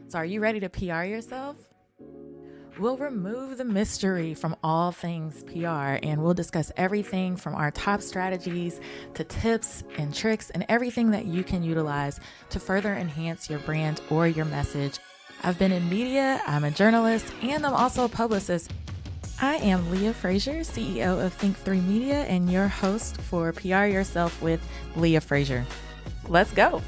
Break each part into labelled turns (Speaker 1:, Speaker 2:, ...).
Speaker 1: So are you ready to PR yourself? We'll remove the mystery from all things PR, and we'll discuss everything from our top strategies to tips and tricks and everything that you can utilize to further enhance your brand or your message. I've been in media, I'm a journalist, and I'm also a publicist. I am Leah Frazier, CEO of Think3 Media, and your host for PR Yourself with Leah Frazier. Let's go.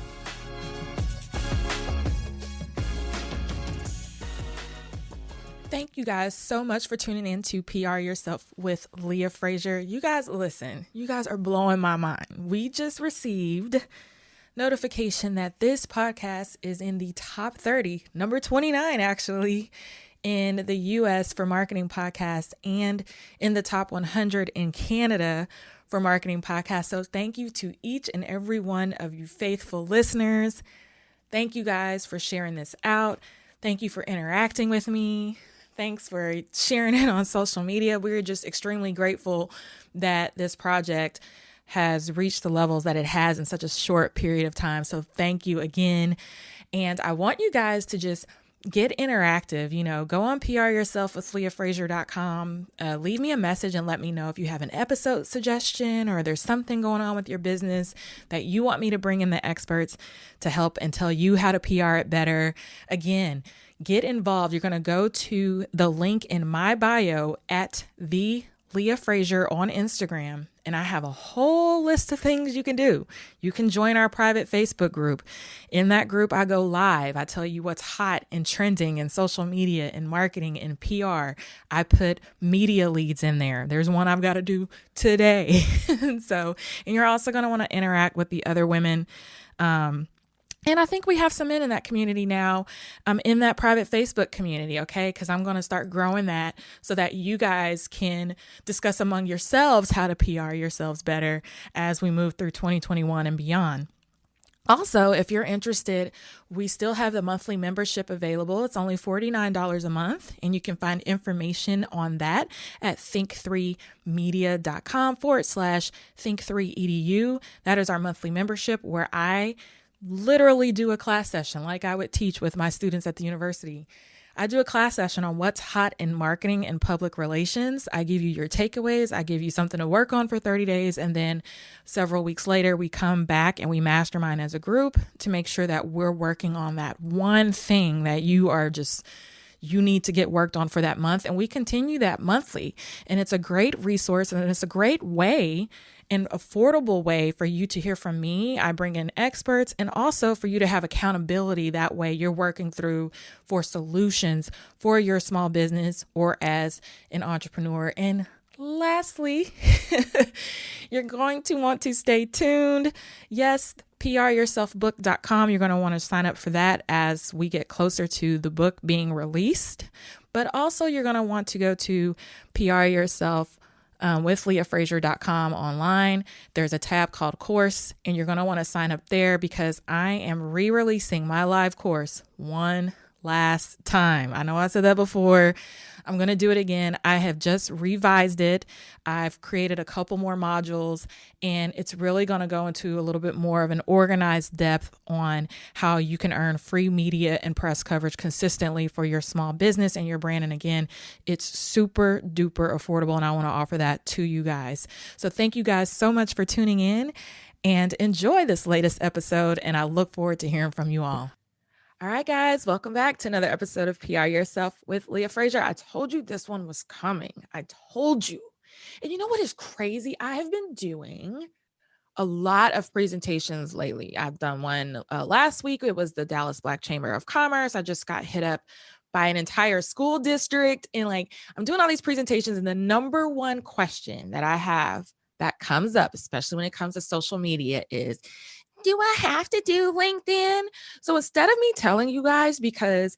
Speaker 1: Thank you guys so much for tuning in to PR Yourself with Leah Frazier. You guys, listen, you guys are blowing my mind. We just received notification that this podcast is in the top 30, number 29 actually, in the US for marketing podcasts and in the top 100 in Canada for marketing podcasts. So thank you to each and every one of you faithful listeners. Thank you guys for sharing this out. Thank you for interacting with me. Thanks for sharing it on social media. We're just extremely grateful that this project has reached the levels that it has in such a short period of time. So thank you again. And I want you guys to just get interactive. Go on pryourselfwithleahfrazier.com. Leave me a message and let me know if you have an episode suggestion or there's something going on with your business that you want me to bring in the experts to help and tell you how to PR it better. Again, get involved. You're going to go to the link in my bio at the Leah Frazier on Instagram, and I have a whole list of things you can do. You can join our private Facebook group. In that group, I go live. I tell you what's hot and trending in social media and marketing and PR. I put media leads in there. There's one I've got to do today. And you're also going to want to interact with the other women. And I think we have some men in that community now, in that private Facebook community, okay? Because I'm going to start growing that so that you guys can discuss among yourselves how to PR yourselves better as we move through 2021 and beyond. Also, if you're interested, we still have the monthly membership available. It's only $49 a month, and you can find information on that at think3media.com/think3edu. That is our monthly membership where I literally do a class session like I would teach with my students at the university. I do a class session on what's hot in marketing and public relations. I give you your takeaways. I give you something to work on for 30 days. And then several weeks later, we come back and we mastermind as a group to make sure that we're working on that one thing that you need to get worked on for that month. And we continue that monthly. And it's a great resource and it's a great way, an affordable way for you to hear from me. I bring in experts and also for you to have accountability. That way you're working through for solutions for your small business or as an entrepreneur. And lastly, you're going to want to stay tuned. Yes, pryourselfbook.com. You're going to want to sign up for that as we get closer to the book being released. But also you're going to want to go to PR Yourself with leahfrazier.com online. There's a tab called course, and you're going to want to sign up there because I am re-releasing my live course one last time. I know I said that before. I'm going to do it again. I have just revised it. I've created a couple more modules, and it's really going to go into a little bit more of an organized depth on how you can earn free media and press coverage consistently for your small business and your brand. And again, it's super duper affordable, and I want to offer that to you guys. So thank you guys so much for tuning in and enjoy this latest episode. And I look forward to hearing from you all. All right, guys, welcome back to another episode of PR Yourself with Leah Frazier. I told you this one was coming. I told you. And you know what is crazy? I have been doing a lot of presentations lately. I've done one last week. It was the Dallas Black Chamber of Commerce. I just got hit up by an entire school district. And I'm doing all these presentations. And the number one question that I have that comes up, especially when it comes to social media, is, do I have to do LinkedIn? So instead of me telling you guys, because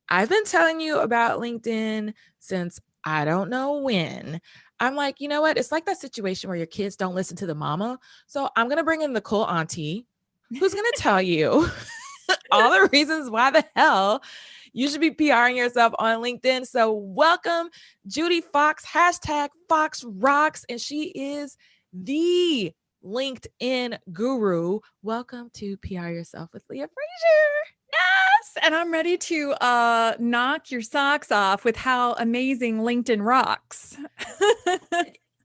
Speaker 1: I've been telling you about LinkedIn since I don't know when, I'm like, you know what? It's like that situation where your kids don't listen to the mama. So I'm going to bring in the cool auntie who's going to tell you all the reasons why the hell you should be PRing yourself on LinkedIn. So welcome, Judi Fox, #Fox Rocks. And she is the LinkedIn guru. Welcome to PR Yourself with Leah Frazier.
Speaker 2: Yes, and I'm ready to knock your socks off with how amazing LinkedIn rocks.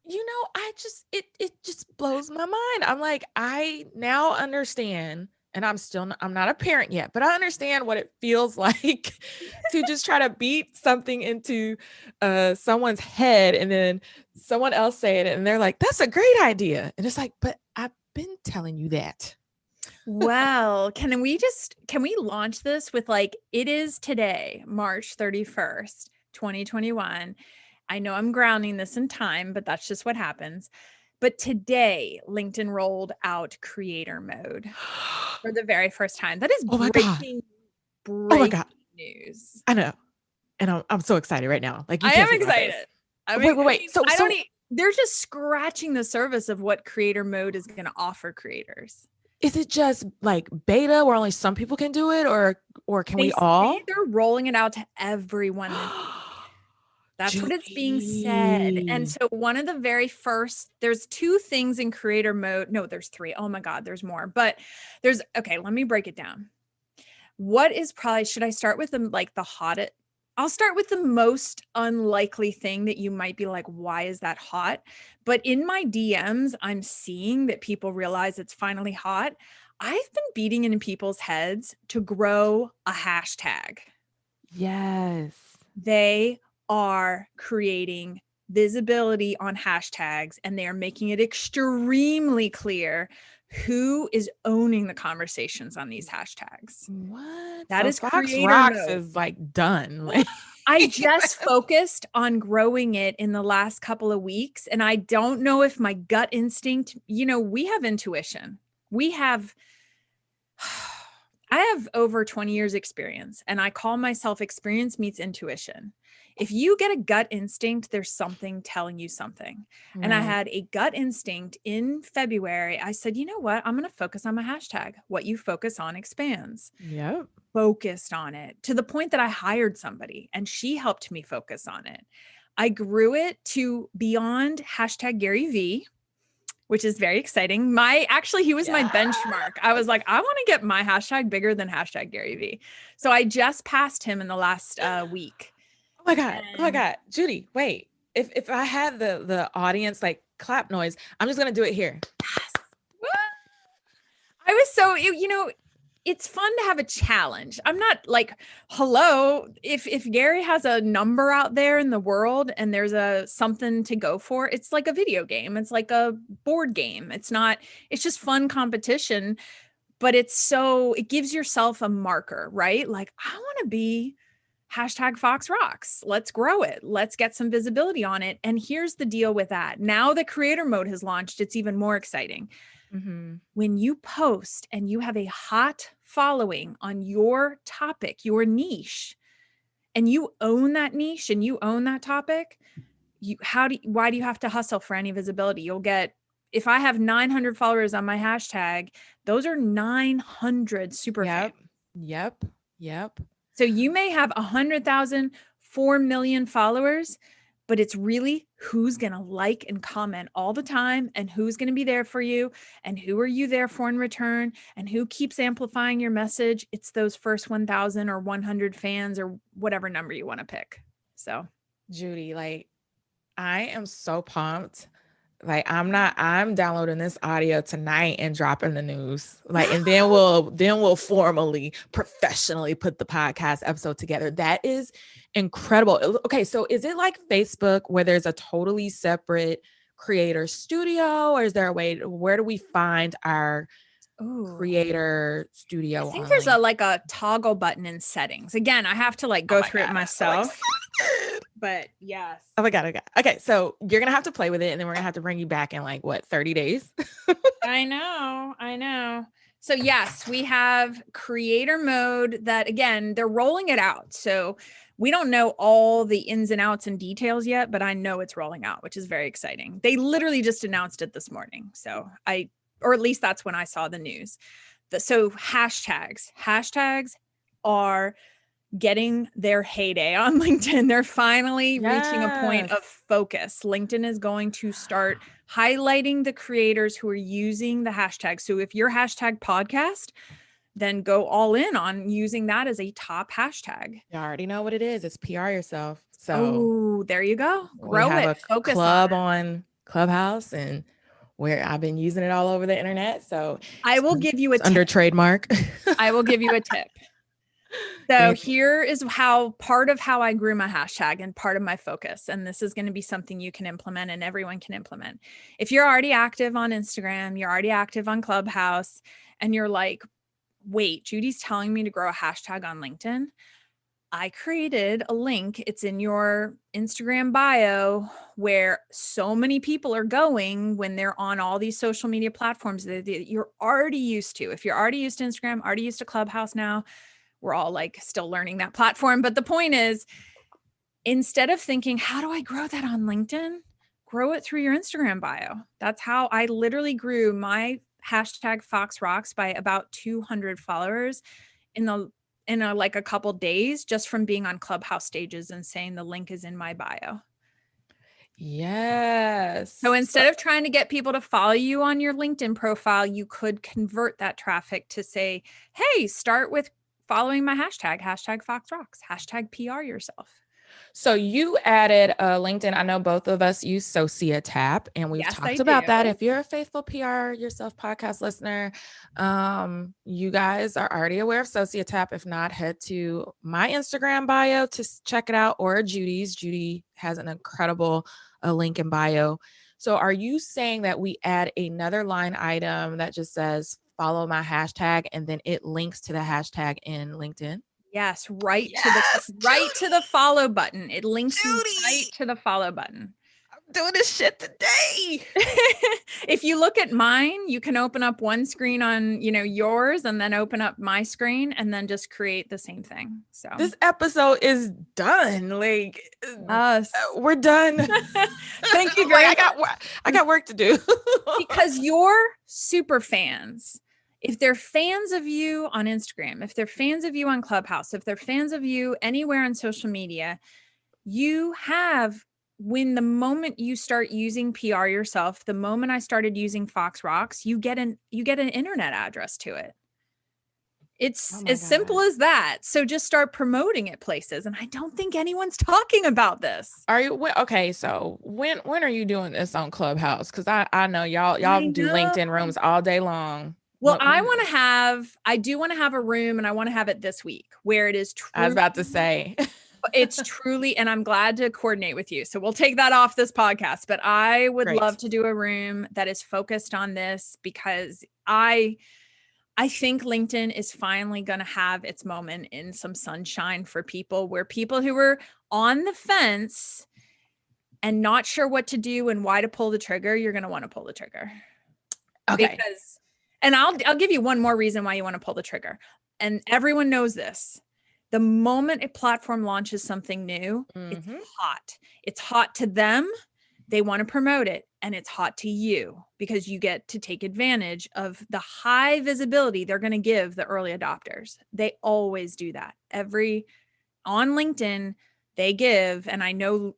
Speaker 1: It just blows my mind. I'm like, I now understand, and I'm not a parent yet, but I understand what it feels like to just try to beat something into someone's head, and then someone else say it, and they're like, that's a great idea. And it's like, but I've been telling you that.
Speaker 2: Well, can we launch this with like, it is today, March 31st, 2021. I know I'm grounding this in time, but that's just what happens. But today, LinkedIn rolled out creator mode for the very first time. That is
Speaker 1: Oh my God. Oh my
Speaker 2: breaking
Speaker 1: God.
Speaker 2: news.
Speaker 1: I know. And I'm so excited right now. Like, you
Speaker 2: I
Speaker 1: can't
Speaker 2: am
Speaker 1: see my face.
Speaker 2: excited. I mean,
Speaker 1: Wait. So
Speaker 2: they're just scratching the surface of what creator mode is going to offer creators.
Speaker 1: is it just like beta where only some people can do it, or can we all?
Speaker 2: They're rolling it out to everyone. That's what it's being said. And so one of the very first, there's two things in creator mode. No, there's three. Oh my God, there's more. But okay, let me break it down. What is probably, should I start with the hottest? I'll start with the most unlikely thing that you might be like, why is that hot? But in my DMs, I'm seeing that people realize it's finally hot. I've been beating in people's heads to grow a hashtag.
Speaker 1: Yes.
Speaker 2: They are creating visibility on hashtags, and they are making it extremely clear who is owning the conversations on these hashtags.
Speaker 1: What?
Speaker 2: That
Speaker 1: So
Speaker 2: is
Speaker 1: Fox
Speaker 2: creator
Speaker 1: Rocks
Speaker 2: mode.
Speaker 1: is like done. Like,
Speaker 2: I just focused on growing it in the last couple of weeks, and I don't know if my gut instinct, we have intuition. I have over 20 years experience, and I call myself experience meets intuition. If you get a gut instinct, there's something telling you something. Right. And I had a gut instinct in February. I said, you know what? I'm going to focus on my hashtag. What you focus on expands.
Speaker 1: Yep.
Speaker 2: Focused on it to the point that I hired somebody and she helped me focus on it. I grew it to beyond hashtag Gary V, which is very exciting. He was my benchmark. I was like, I want to get my hashtag bigger than hashtag Gary V. So I just passed him in the last week.
Speaker 1: Oh my God. Judi, wait. If I had the audience like clap noise, I'm just going to do it here.
Speaker 2: Yes. I was so, it's fun to have a challenge. I'm not like, hello, if Gary has a number out there in the world and there's something to go for, it's like a video game. It's like a board game. It's just fun competition, but it gives yourself a marker, right? Like, I want to be hashtag Fox Rocks. Let's grow it. Let's get some visibility on it. And here's the deal with that. Now that creator mode has launched, it's even more exciting. Mm-hmm. When you post and you have a hot following on your topic, your niche, and you own that niche and you own that topic, why do you have to hustle for any visibility? You'll get, if I have 900 followers on my hashtag, those are 900 super fans.
Speaker 1: Yep.
Speaker 2: So you may have 100,000, 4 million followers, but it's really who's going to like and comment all the time, and who's going to be there for you, and who are you there for in return, and who keeps amplifying your message. It's those first 1,000 or 100 fans or whatever number you want to pick. So
Speaker 1: Judi, like, I am so pumped. Like, I'm downloading this audio tonight and dropping the news. Like, and then we'll formally, professionally put the podcast episode together. That is incredible. Okay. So is it like Facebook where there's a totally separate creator studio, or is there a way where do we find our creator studio?
Speaker 2: I think there's a toggle button in settings. Again, I have to go through it myself. But yes.
Speaker 1: Oh my God. Okay. So you're going to have to play with it, and then we're going to have to bring you back in 30 days.
Speaker 2: I know. So yes, we have creator mode that, again, they're rolling it out. So we don't know all the ins and outs and details yet, but I know it's rolling out, which is very exciting. They literally just announced it this morning. So or at least that's when I saw the news. So hashtags are getting their heyday on LinkedIn. They're finally reaching a point of
Speaker 1: Yes.
Speaker 2: focus. LinkedIn is going to start highlighting the creators who are using the hashtag. So if your hashtag podcast, then go all in on using that as a top hashtag.
Speaker 1: You already know what it is. It's PR yourself. So
Speaker 2: Oh, there you go.
Speaker 1: we
Speaker 2: Grow
Speaker 1: have
Speaker 2: it.
Speaker 1: a
Speaker 2: Focus on
Speaker 1: club
Speaker 2: it.
Speaker 1: on Clubhouse, and where I've been using it all over the internet. So
Speaker 2: I will give you a
Speaker 1: it's under
Speaker 2: tip.
Speaker 1: trademark.
Speaker 2: I will give you a tip. So here is how part of how I grew my hashtag and part of my focus. And this is going to be something you can implement and everyone can implement. If you're already active on Instagram, you're already active on Clubhouse, and you're like, wait, Judy's telling me to grow a hashtag on LinkedIn. I created a link. It's in your Instagram bio where so many people are going when they're on all these social media platforms that you're already used to. If you're already used to Instagram, already used to Clubhouse now, we're all like still learning that platform. But the point is, instead of thinking, how do I grow that on LinkedIn? Grow it through your Instagram bio. That's how I literally grew my hashtag Fox Rocks by about 200 followers in like a couple days, just from being on Clubhouse stages and saying the link is in my bio.
Speaker 1: Yes.
Speaker 2: So instead of trying to get people to follow you on your LinkedIn profile, you could convert that traffic to say, hey, start with following my hashtag Fox Rocks, hashtag PR yourself.
Speaker 1: So you added LinkedIn. I know both of us use Socia Tap, and we've
Speaker 2: Yes, I
Speaker 1: talked about
Speaker 2: do.
Speaker 1: that. If you're a faithful PR Yourself podcast listener, you guys are already aware of Socia Tap. If not, head to my Instagram bio to check it out, or Judy's. Judy has an incredible link in bio. So are you saying that we add another line item that just says follow my hashtag, and then it links to the hashtag in LinkedIn?
Speaker 2: Yes, right to the follow button. It links you right
Speaker 1: Judy,
Speaker 2: to the follow button.
Speaker 1: I'm doing this shit today.
Speaker 2: If you look at mine, you can open up one screen on, yours, and then open up my screen and then just create the same thing. So
Speaker 1: This episode is done. Like,
Speaker 2: us.
Speaker 1: we're done.
Speaker 2: Thank you,
Speaker 1: Like,
Speaker 2: Grace.
Speaker 1: I got work to do.
Speaker 2: Because you're super fans. If they're fans of you on Instagram, if they're fans of you on Clubhouse, if they're fans of you anywhere on social media, you have, when the moment you start using PR yourself, the moment I started using Fox Rocks, you get an internet address to it. It's
Speaker 1: Oh
Speaker 2: as simple as that. So just start promoting it places. And I don't think anyone's talking about this.
Speaker 1: Are you okay? So when are you doing this on Clubhouse? Because I know y'all do LinkedIn rooms all day long.
Speaker 2: Well, I do want to have a room, and I want to have it this week where it is true.
Speaker 1: I was about to say.
Speaker 2: It's truly, and I'm glad to coordinate with you. So we'll take that off this podcast, but I would love to do a room that is focused on this, because I think LinkedIn is finally going to have its moment in some sunshine for people, where people who were on the fence and not sure what to do and why to pull the trigger, you're going to want to pull the trigger.
Speaker 1: Okay.
Speaker 2: And I'll give you one more reason why you want to pull the trigger. And everyone knows this. The moment a platform launches something new, it's hot. It's hot to them. They want to promote it. And it's hot to you, because you get to take advantage of the high visibility they're going to give the early adopters. They always do that. On LinkedIn, they give, and I know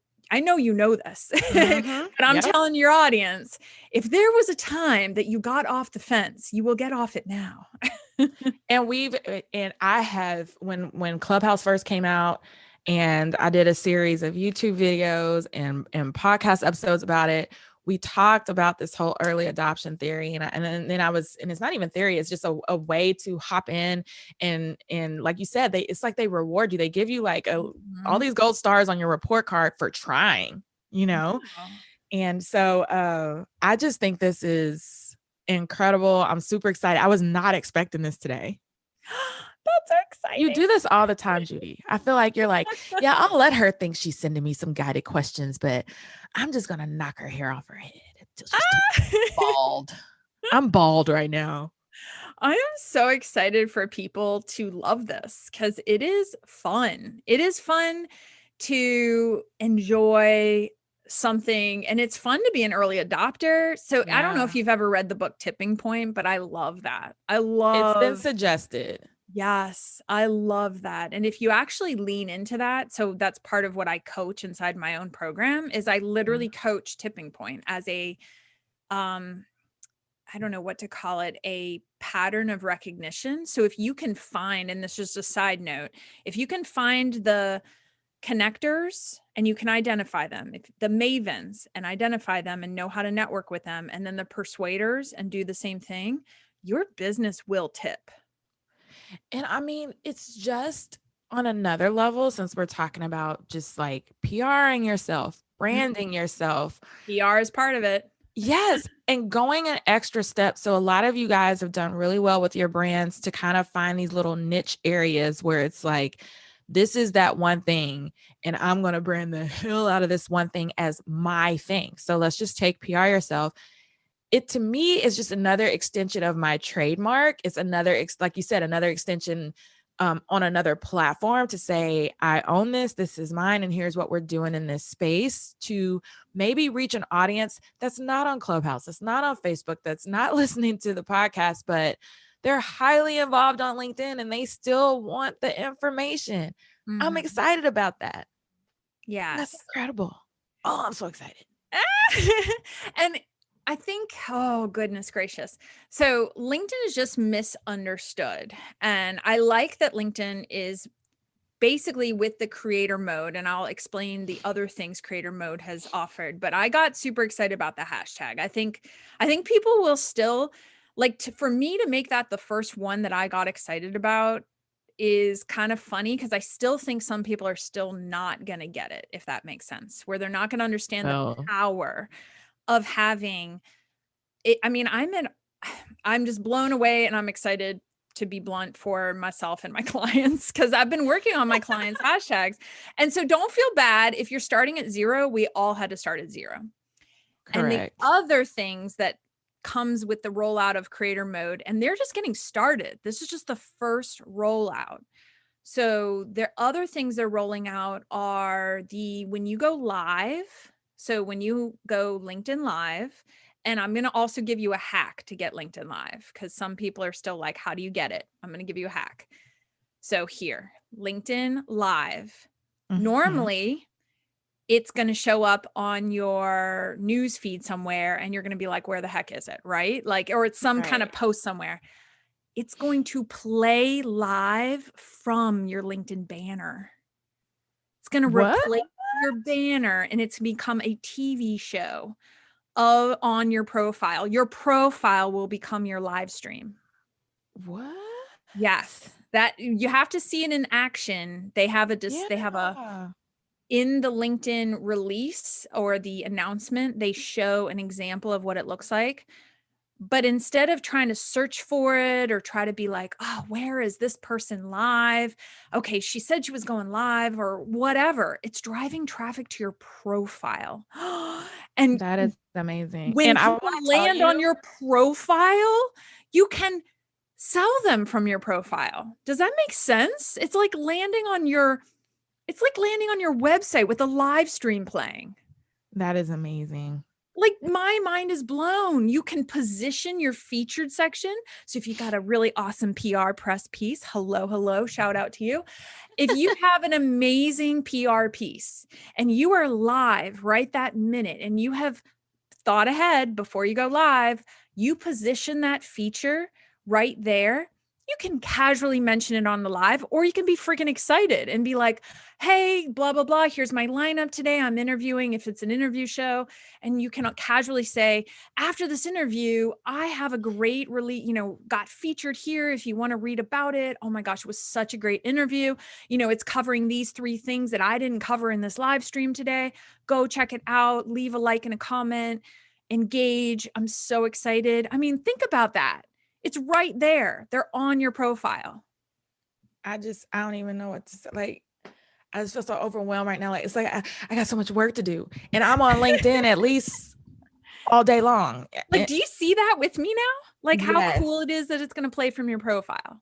Speaker 2: you know this, but I'm telling your audience, if there was a time that you got off the fence, you will get off it now.
Speaker 1: And I have, when Clubhouse first came out, and I did a series of YouTube videos and podcast episodes about it, we talked about this whole early adoption theory. And then it's not even theory, it's just a way to hop in and like you said, it's like they reward you. They give you like all these gold stars on your report card for trying, And so I just think this is incredible. I'm super excited. I was not expecting this today.
Speaker 2: That's so exciting.
Speaker 1: You do this all the time, Judy. I feel like you're like, yeah, I'll let her think she's sending me some guided questions, but I'm just going to knock her hair off her head. Bald. I'm bald right now.
Speaker 2: I am so excited for people to love this, because it is fun. It is fun to enjoy something, and it's fun to be an early adopter. So I don't know if you've ever read the book Tipping Point, but I love that.
Speaker 1: It's been suggested.
Speaker 2: Yes, I love that. And if you actually lean into that, so that's part of what I coach inside my own program is I literally coach tipping point as a um I don't know what to call it, a pattern of recognition. So if you can find, and this is just a side note, if you can find the connectors and you can identify them, if the mavens and identify them and know how to network with them, and then the persuaders and do the same thing, your business will tip.
Speaker 1: And I mean, it's just on another level, since we're talking about just like PRing yourself, branding yourself.
Speaker 2: PR is part of it.
Speaker 1: Yes. And going an extra step. So, a lot of you guys have done really well with your brands to kind of find these little niche areas where it's like, this is that one thing, and I'm going to brand the hell out of this one thing as my thing. So, let's just take PR yourself. It to me is just another extension of my trademark. It's another, like you said, another extension on another platform to say, I own this, this is mine, and here's what we're doing in this space to maybe reach an audience that's not on Clubhouse, that's not on Facebook, that's not listening to the podcast, but they're highly involved on LinkedIn and they still want the information. I'm excited about that. That's
Speaker 2: Yes.
Speaker 1: incredible. Oh, I'm so excited.
Speaker 2: And I think, oh, goodness gracious. So LinkedIn is just misunderstood. And I like that LinkedIn is basically with the creator mode. And I'll explain the other things creator mode has offered. But I got super excited about the hashtag. I think people will still like for me to make that the first one that I got excited about is kind of funny because I still think some people are still not going to get it, if that makes sense, where they're not going to understand the
Speaker 1: Oh,
Speaker 2: power of having it. I mean, I'm just blown away and I'm excited to be blunt for myself and my clients because I've been working on my clients' hashtags. And so don't feel bad if you're starting at zero. We all had to start at zero. And the
Speaker 1: correct.
Speaker 2: other things that comes with the rollout of creator mode, and they're just getting started. This is just the first rollout. So there other things they're rolling out are when you go live. So when you go LinkedIn live, and I'm going to also give you a hack to get LinkedIn live because some people are still like, how do you get it? I'm going to give you a hack. So here, LinkedIn live.
Speaker 1: Mhm.
Speaker 2: Normally, it's going to show up on your news feed somewhere and you're going to be like, where the heck is it? Right? Like, or it's some kind of
Speaker 1: Right.
Speaker 2: post somewhere. It's going to play live from your LinkedIn banner. It's going to
Speaker 1: What?
Speaker 2: replace your banner and it's become a TV show on your profile. Your profile will become your live stream.
Speaker 1: What?
Speaker 2: Yes. That you have to see it in action. They have a
Speaker 1: Yeah.
Speaker 2: in the LinkedIn release or the announcement, they show an example of what it looks like. But instead of trying to search for it or try to be like, oh, where is this person live? Okay, she said she was going live or whatever. It's driving traffic to your profile. And
Speaker 1: That is amazing.
Speaker 2: when
Speaker 1: And I
Speaker 2: people
Speaker 1: want to tell
Speaker 2: land on
Speaker 1: you,
Speaker 2: your profile, you can sell them from your profile. Does that make sense? It's like landing on your website with a live stream playing.
Speaker 1: that is amazing.
Speaker 2: Like my mind is blown. You can position your featured section. So if you got a really awesome PR press piece, hello, shout out to you. If you have an amazing PR piece and you are live right that minute and you have thought ahead before you go live, you position that feature right there. You can casually mention it on the live, or you can be freaking excited and be like, hey, blah, blah, blah. Here's my lineup today. I'm interviewing if it's an interview show. And you can casually say, after this interview, I have a great release, got featured here. If you want to read about it. Oh my gosh, it was such a great interview. It's covering these 3 things that I didn't cover in this live stream today. Go check it out. Leave a like and a comment. Engage. I'm so excited. I mean, think about that. It's right there. They're on your profile.
Speaker 1: I don't even know what to say. Like, I just feel so overwhelmed right now. Like, it's like I got so much work to do. And I'm on LinkedIn at least all day long.
Speaker 2: Like, do you see that with me now? Like how
Speaker 1: Yes,
Speaker 2: cool it is that it's going to play from your profile.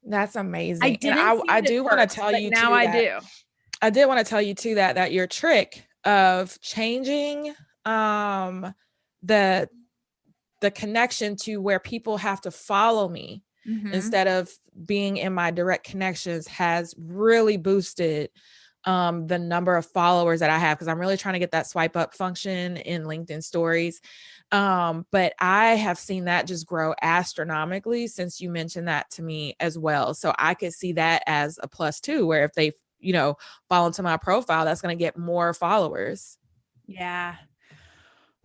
Speaker 1: that's
Speaker 2: I
Speaker 1: amazing. And
Speaker 2: didn't see
Speaker 1: I
Speaker 2: it at
Speaker 1: do want to
Speaker 2: first,
Speaker 1: tell
Speaker 2: but
Speaker 1: you
Speaker 2: now
Speaker 1: too
Speaker 2: I
Speaker 1: that
Speaker 2: do.
Speaker 1: I did want to tell you too that your trick of changing um the the connection to where people have to follow me
Speaker 2: Mm-hmm.
Speaker 1: instead of being in my direct connections has really boosted the number of followers that I have, because I'm really trying to get that swipe up function in LinkedIn stories. But I have seen that just grow astronomically since you mentioned that to me as well. So I could see that as a plus too, where if they, fall into my profile, that's going to get more followers.
Speaker 2: Yeah.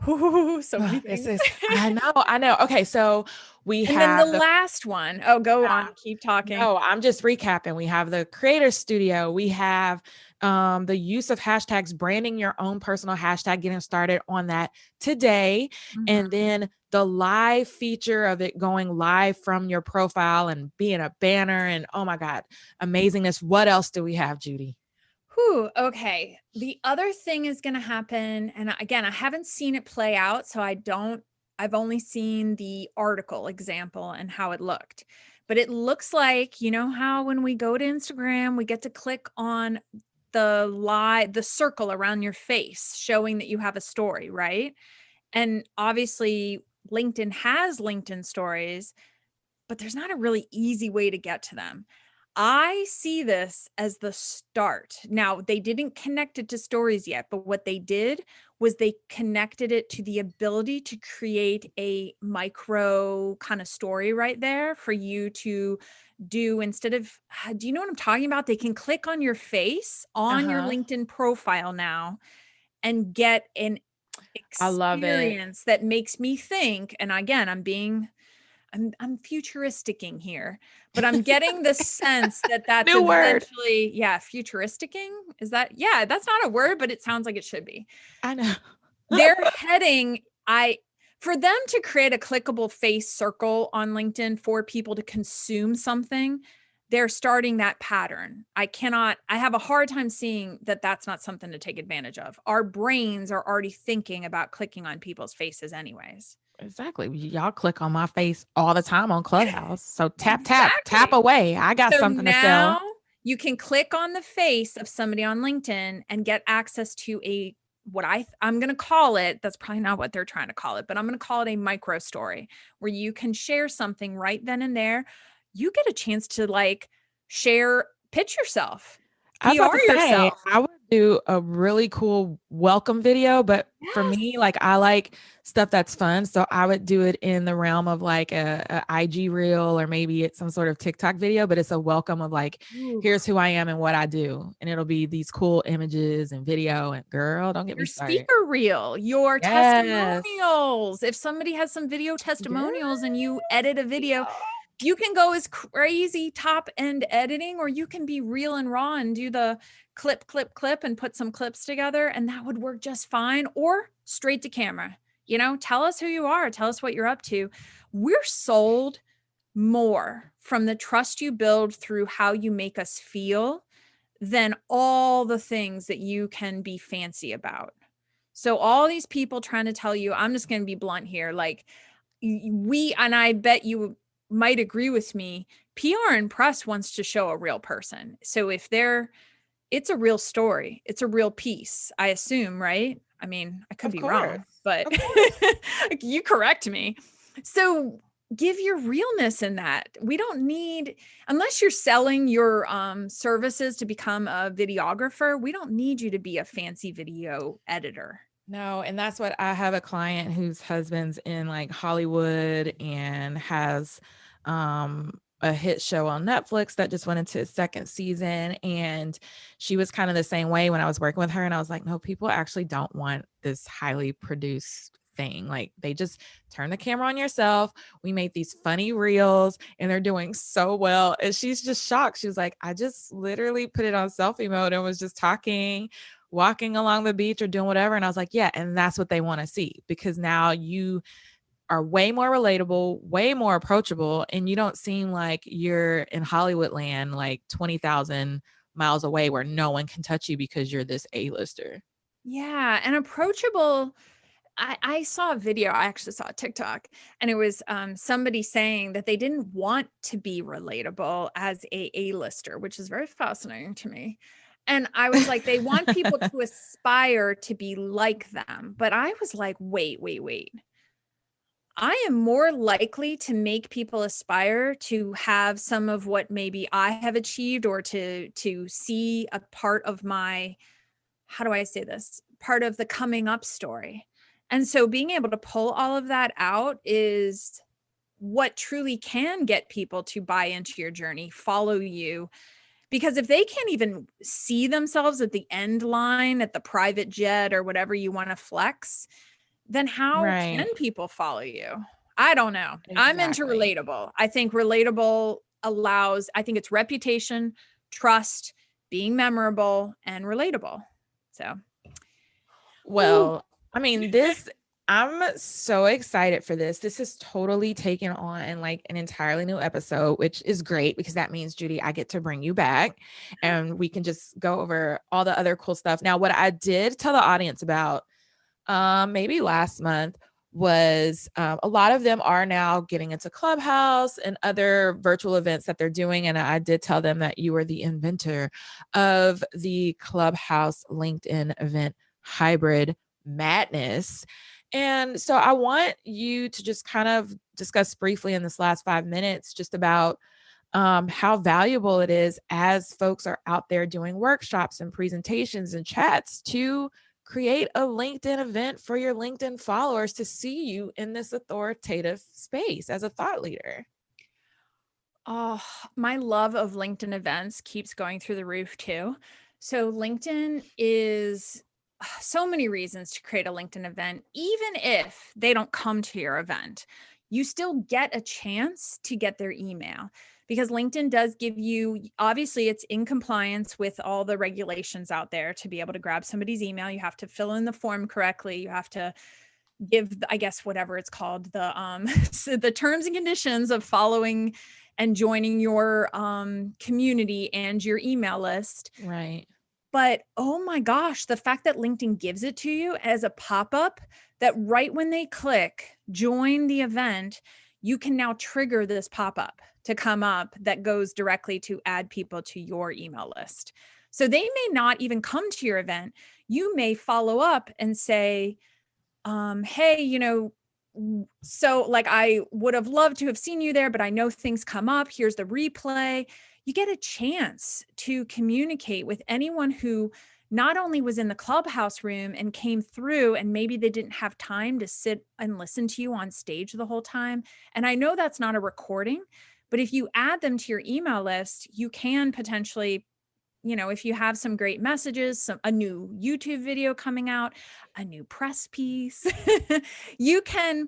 Speaker 2: Ooh, so many
Speaker 1: This
Speaker 2: things.
Speaker 1: is, I know. Okay. So we
Speaker 2: And then the
Speaker 1: have
Speaker 2: last one. Oh, go on. Keep talking.
Speaker 1: no, I'm just recapping. We have the creator studio. We have the use of hashtags, branding your own personal hashtag, getting started on that today. And
Speaker 2: Mhm.
Speaker 1: then the live feature of it going live from your profile and being a banner. And oh my God, amazingness. What else do we have, Judi?
Speaker 2: Whew, okay. The other thing is going to happen. And again, I haven't seen it play out. So I've only seen the article example and how it looked. But it looks like, you know how when we go to Instagram, we get to click on the circle around your face showing that you have a story, right? And obviously, LinkedIn has LinkedIn stories, but there's not a really easy way to get to them. I see this as the start. Now, they didn't connect it to stories yet, but what they did was they connected it to the ability to create a micro kind of story right there for you to do instead of, do you know what I'm talking about? They can click on your face on your
Speaker 1: Uh-huh.
Speaker 2: LinkedIn profile now and get an
Speaker 1: I love it.
Speaker 2: experience that makes me think. And again, I'm futuristicking here, but I'm getting the sense that that's
Speaker 1: New word.
Speaker 2: eventually, yeah, futuristicking. Is that, yeah, that's not a word, but it sounds like it should be.
Speaker 1: I know.
Speaker 2: They're heading, for them to create a clickable face circle on LinkedIn for people to consume something, they're starting that pattern. I have a hard time seeing that that's not something to take advantage of. Our brains are already thinking about clicking on people's faces, anyways.
Speaker 1: Exactly. Y'all click on my face all the time on Clubhouse. So tap, tap, tap
Speaker 2: Exactly.
Speaker 1: away. I got
Speaker 2: So
Speaker 1: something to sell.
Speaker 2: now you can click on the face of somebody on LinkedIn and get access to a what I'm going to call it. That's probably not what they're trying to call it, but I'm going to call it a micro story where you can share something right then and there. You get a chance to like share, pitch yourself,
Speaker 1: I was about
Speaker 2: PR
Speaker 1: to say,
Speaker 2: yourself.
Speaker 1: I would do a really cool welcome video, but for
Speaker 2: Yes.
Speaker 1: me, like I like stuff that's fun. So I would do it in the realm of like a IG reel, or maybe it's some sort of TikTok video, but it's a welcome of like,
Speaker 2: Ooh.
Speaker 1: here's who I am and what I do. And it'll be these cool images and video. And girl, don't get me
Speaker 2: Your
Speaker 1: started.
Speaker 2: speaker reel, your
Speaker 1: Yes.
Speaker 2: testimonials. If somebody has some video
Speaker 1: Yes.
Speaker 2: testimonials and you edit a video, you can go as crazy top end editing, or you can be real and raw and do the clip, clip, clip and put some clips together. And that would work just fine. Or straight to camera. Tell us who you are, tell us what you're up to. We're sold more from the trust you build through how you make us feel than all the things that you can be fancy about. So all these people trying to tell you, I'm just going to be blunt here, like and I bet you might agree with me, PR and press wants to show a real person. So it's a real story. It's a real piece, I assume, right? I mean, I could
Speaker 1: Of
Speaker 2: be
Speaker 1: course.
Speaker 2: wrong, but
Speaker 1: Of course.
Speaker 2: you correct me. So give your realness in that. We don't need, unless you're selling your services to become a videographer, we don't need you to be a fancy video editor.
Speaker 1: No, and that's what I have a client whose husband's in like Hollywood and has a hit show on Netflix that just went into its second season. And she was kind of the same way when I was working with her. And I was like, no, people actually don't want this highly produced thing. Like they just turn the camera on yourself. We made these funny reels and they're doing so well. And she's just shocked. She was like, I just literally put it on selfie mode and was just talking, walking along the beach or doing whatever. And I was like, yeah, and that's what they want to see, because now you are way more relatable, way more approachable, and you don't seem like you're in Hollywood land, like 20,000 miles away where no one can touch you because you're this A-lister.
Speaker 2: Yeah, and approachable. I saw a video, I actually saw a TikTok, and it was somebody saying that they didn't want to be relatable as a A-lister, which is very fascinating to me. And I was like, they want people to aspire to be like them. But I was like, wait, wait, wait. I am more likely to make people aspire to have some of what maybe I have achieved, or to see a part of my, how do I say this? Part of the coming up story. And so being able to pull all of that out is what truly can get people to buy into your journey, follow you. Because if they can't even see themselves at the end line, at the private jet or whatever you want to flex, then how
Speaker 1: Right.
Speaker 2: can people follow you? I don't know. I'm into
Speaker 1: Exactly.
Speaker 2: relatable. I think relatable allows, I think it's reputation, trust, being memorable, and relatable. So, ooh.
Speaker 1: Well, I mean, I'm so excited for this. This has totally taken on like an entirely new episode, which is great because that means, Judi, I get to bring you back and we can just go over all the other cool stuff. Now, what I did tell the audience about maybe last month was a lot of them are now getting into Clubhouse and other virtual events that they're doing. And I did tell them that you were the inventor of the Clubhouse LinkedIn event hybrid madness. And so I want you to just kind of discuss briefly in this last 5 minutes just about how valuable it is as folks are out there doing workshops and presentations and chats to create a LinkedIn event for your LinkedIn followers to see you in this authoritative space as a thought leader.
Speaker 2: Oh, my love of LinkedIn events keeps going through the roof too. So LinkedIn is so many reasons to create a LinkedIn event. Even if they don't come to your event, you still get a chance to get their email, because LinkedIn does give you, obviously it's in compliance with all the regulations out there to be able to grab somebody's email. You have to fill in the form correctly. You have to give, I guess, whatever it's called, the the terms and conditions of following and joining your community and your email list.
Speaker 1: Right.
Speaker 2: But oh my gosh, the fact that LinkedIn gives it to you as a pop-up, that right when they click join the event, you can now trigger this pop-up to come up that goes directly to add people to your email list. So they may not even come to your event. You may follow up and say, hey, so like I would have loved to have seen you there, but I know things come up. Here's the replay. You get a chance to communicate with anyone who not only was in the Clubhouse room and came through, and maybe they didn't have time to sit and listen to you on stage the whole time. And I know that's not a recording, but if you add them to your email list, you can potentially, if you have some great messages, a new YouTube video coming out, a new press piece, you can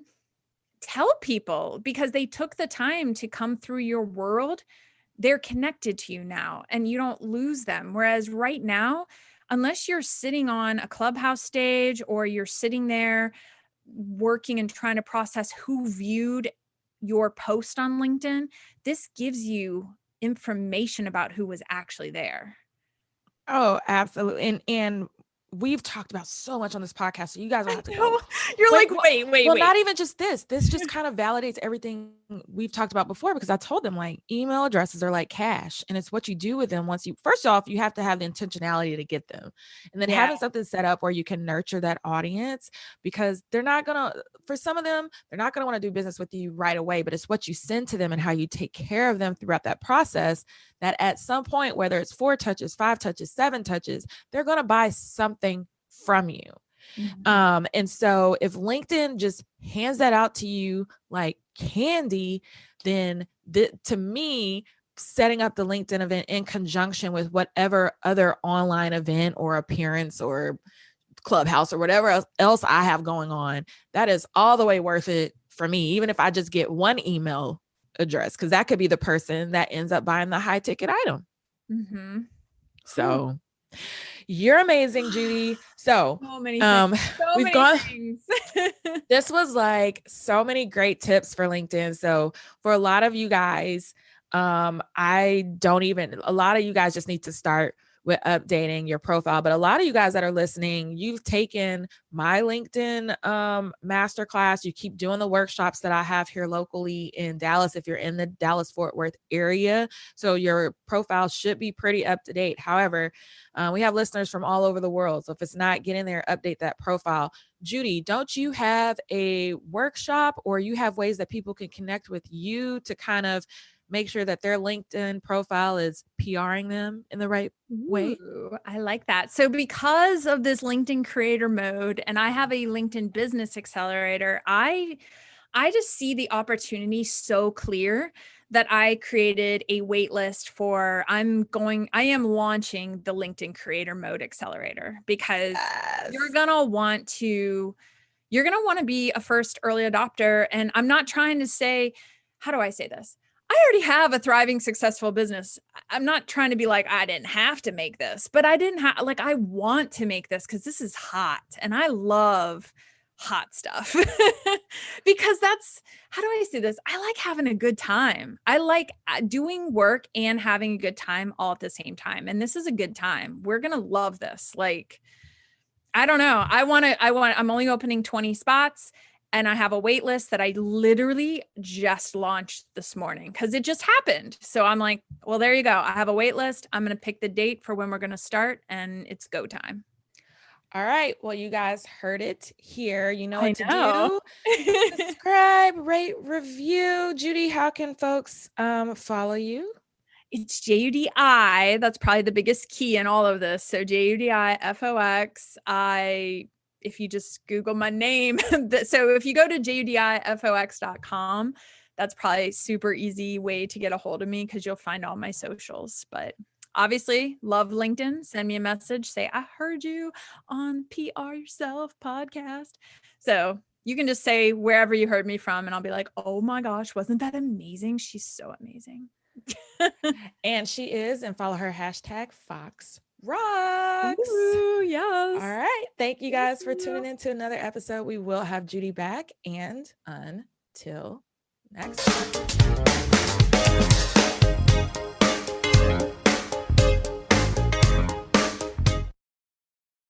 Speaker 2: tell people, because they took the time to come through your world. They're connected to you now and you don't lose them. Whereas right now, unless you're sitting on a Clubhouse stage or you're sitting there working and trying to process who viewed your post on LinkedIn, this gives you information about who was actually there.
Speaker 1: Oh, absolutely. And we've talked about so much on this podcast, so you guys don't have to go.
Speaker 2: You're
Speaker 1: Wait,
Speaker 2: like, wait.
Speaker 1: well, not even just this. This just kind of validates everything we've talked about before, because I told them like email addresses are like cash, and it's what you do with them. Once you, first off, you have to have the intentionality to get them, and then
Speaker 2: Yeah.
Speaker 1: having something set up where you can nurture that audience, because they're not gonna, for some of them, they're not gonna want to do business with you right away, but it's what you send to them and how you take care of them throughout that process, that at some point, whether it's 4 touches, 5 touches, 7 touches, they're gonna buy something from you.
Speaker 2: Mhm.
Speaker 1: And so if LinkedIn just hands that out to you like candy, then to me, setting up the LinkedIn event in conjunction with whatever other online event or appearance or Clubhouse or whatever else I have going on, that is all the way worth it for me, even if I just get one email address, because that could be the person that ends up buying the high ticket item.
Speaker 2: Mhm.
Speaker 1: So you're amazing, Judi. So,
Speaker 2: So many things. So
Speaker 1: we've
Speaker 2: many
Speaker 1: gone.
Speaker 2: things.
Speaker 1: This was like so many great tips for LinkedIn. So, for a lot of you guys, I don't even. A lot of you guys just need to start with updating your profile. But a lot of you guys that are listening, you've taken my LinkedIn masterclass. You keep doing the workshops that I have here locally in Dallas if you're in the Dallas-Fort Worth area. So your profile should be pretty up to date. However, we have listeners from all over the world. So if it's not, get in there, update that profile. Judi, don't you have a workshop, or you have ways that people can connect with you to kind of make sure that their LinkedIn profile is PRing them in the right way?
Speaker 2: Ooh, I like that. So because of this LinkedIn creator mode, and I have a LinkedIn business accelerator, I just see the opportunity so clear that I created a wait list for I am launching the LinkedIn creator mode accelerator, because
Speaker 1: Yes.
Speaker 2: you're going to want to be a first early adopter. And I'm not trying to say, how do I say this? I already have a thriving, successful business. I'm not trying to be like, I didn't have to make this, but I want to make this because this is hot and I love hot stuff. Because how do I say this? I like having a good time. I like doing work and having a good time all at the same time. And this is a good time. We're going to love this. Like, I don't know. I'm only opening 20 spots, and I have a wait list that I literally just launched this morning because it just happened. So I'm like, well, there you go. I have a wait list. I'm going to pick the date for when we're going to start, and it's go time.
Speaker 1: All right. Well, you guys heard it here. You know what to
Speaker 2: know.
Speaker 1: do. Subscribe, rate, review. Judi, how can folks follow you?
Speaker 2: It's Judi. That's probably the biggest key in all of this. So Judi FOX. If you just Google my name, so if you go to judifox.com, that's probably a super easy way to get a hold of me because you'll find all my socials. But obviously, love LinkedIn. Send me a message. Say, I heard you on PR Yourself podcast. So you can just say wherever you heard me from, and I'll be like, oh my gosh, wasn't that amazing? She's so amazing.
Speaker 1: And she is, and follow her hashtag Fox Rocks.
Speaker 2: Ooh, yes.
Speaker 1: All right. Thank you guys for tuning in to another episode. We will have Judi back, and until next time.